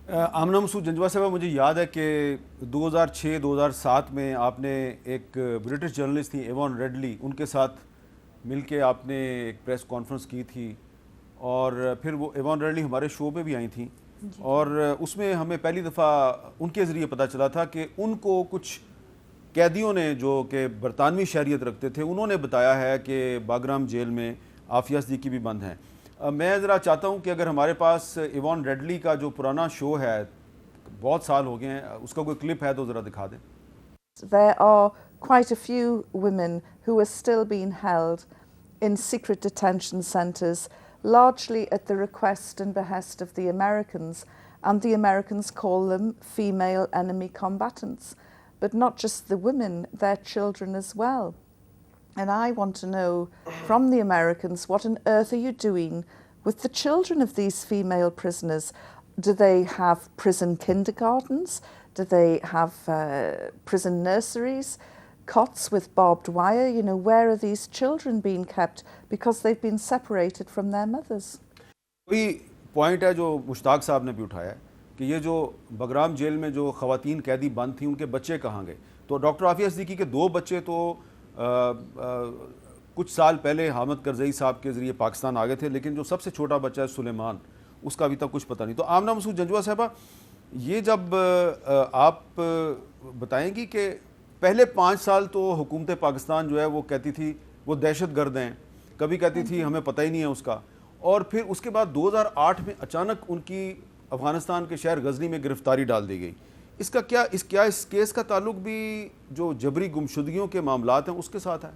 आमना मसूद जंजवा साहब, मुझे याद है कि 2006-2007 में आपने एक ब्रिटिश जर्नलिस्ट थी एवॉन रेडली, उनके साथ मिलके आपने एक प्रेस कॉन्फ्रेंस की थी और फिर वो एवॉन रेडली हमारे शो पे भी आई थी और उसमें हमें पहली दफ़ा उनके ज़रिए पता चला था कि उनको कुछ कैदियों ने जो कि बरतानवी शहरियत रखते थे, उन्होंने बताया है कि बागराम जेल में आफिया सिद्दीकी भी बंद हैं। मैं ज़रा चाहता हूँ कि अगर हमारे पास एवॉन रेडली का जो पुराना शो है, बहुत साल हो गए हैं, उसका कोई क्लिप है तो ज़रा दिखा दें। There are quite a few women who are still being held in secret detention centres, largely at the request and behest of the Americans, and the Americans call them female enemy combatants. But not just the women, their children as well. And I want to know from the Americans, what on earth are you doing with the children of these female prisoners? Do they have prison kindergartens? Do they have prison nurseries, cots with barbed wire? You know, where are these children being kept because they've been separated from their mothers? कोई point है जो मुश्ताक साहब ने भी उठाया है कि ये जो बगराम जेल में जो ख़वातीन कैदी बंद थी, उनके बच्चे कहाँ गए। तो डॉक्टर आफिया सिद्दीकी के 2 बच्चे तो कुछ साल पहले हामिद करज़ई साहब के ज़रिए पाकिस्तान आ गए थे, लेकिन जो सबसे छोटा बच्चा है सुलेमान, उसका अभी तक कुछ पता नहीं। तो आमना मसूद जंजवा साहबा, ये जब आप बताएंगी कि पहले 5 साल तो हुकूमत पाकिस्तान जो है वो कहती थी वो दहशत गर्द हैं, कभी कहती थी हमें पता ही नहीं है उसका, और फिर उसके बाद 2008 में अचानक उनकी अफ़गानिस्तान के शहर गजनी में गिरफ्तारी डाल दी गई। इसका क्या इस केस का ताल्लुक भी जो जबरी गुमशुदगियों के मामलात हैं उसके साथ है?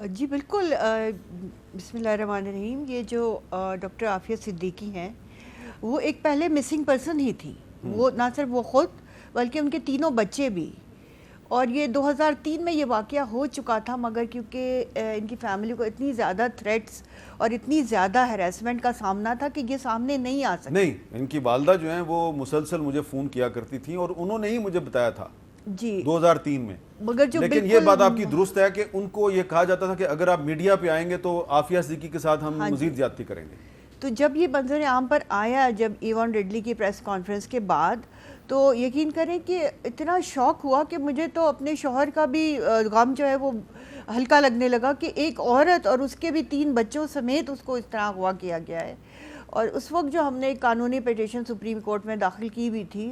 जी बिल्कुल। बिस्मिल्लाहिर्रहमानिर्रहीम। ये जो डॉक्टर आफिया सिद्दीकी हैं, वो एक पहले मिसिंग पर्सन ही थी। वो ना सिर्फ वो ख़ुद बल्कि उनके 3 बच्चे भी। और ये 2003 में ये वाक़या हो चुका था, मगर क्योंकि इनकी फैमिली को इतनी ज़्यादा थ्रेट्स और इतनी ज़्यादा हैरेसमेंट का सामना था कि ये सामने नहीं आ सके। नहीं, इनकी वालदा जो हैं वो मुसलसल मुझे फ़ोन किया करती थी और उन्होंने ही मुझे बताया था जी 2003 में। मगर जो लेकिन ये बात आपकी दुरुस्त है कि उनको ये कहा जाता था कि अगर आप मीडिया पे आएंगे तो आफिया सिद्दीकी के साथ हम मज़ीद ज़्यादती करेंगे। तो जब ये मंजर आम पर आया, जब एवॉन रेडली की प्रेस कॉन्फ्रेंस के बाद, तो यकीन करें कि इतना शौक हुआ कि मुझे तो अपने शौहर का भी गम जो है वो हल्का लगने लगा कि एक औरत और उसके भी 3 बच्चों समेत उसको इस तरह अगवा किया गया है। और उस वक्त जो हमने एक कानूनी पिटीशन सुप्रीम कोर्ट में दाखिल की हुई थी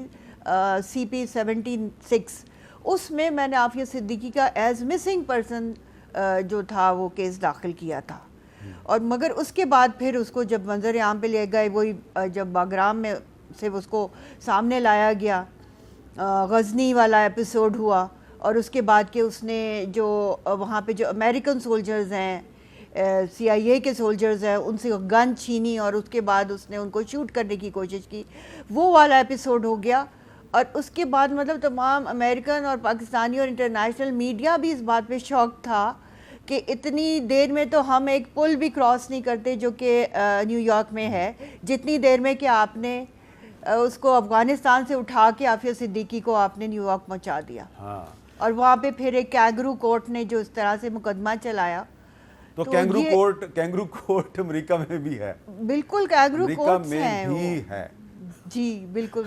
CP 76, उसमें मैंने आफिया सिद्दीकी का एज मिसिंग पर्सन जो था वो केस दाखिल किया था। और मगर उसके बाद फिर उसको जब मंजर आम पे ले गए, वही जब बागराम में से उसको सामने लाया गया, गजनी वाला एपिसोड हुआ, और उसके बाद के उसने जो वहाँ पे जो अमेरिकन सोल्जर्स हैं, CIA के सोल्जर्स हैं, उनसे गन छीनी और उसके बाद उसने उनको शूट करने की कोशिश की, वो वाला एपिसोड हो गया। और उसके बाद मतलब तमाम अमेरिकन और पाकिस्तानी और इंटरनेशनल मीडिया भी इस बात पे शौक था कि इतनी देर में तो हम एक पुल भी क्रॉस नहीं करते जो कि न्यूयॉर्क में है, जितनी देर में कि आपने उसको अफ़गानिस्तान से उठा के आफिया सिद्दीकी को आपने न्यूयॉर्क पहुंचा दिया। हाँ। और वहाँ पे फिर एक कैंगरू कोर्ट ने जो इस तरह से मुकदमा चलाया। तो कैंगरू कोर्ट अमेरिका में भी है। बिल्कुल, कैंगरू कोर्ट में भी है जी बिल्कुल।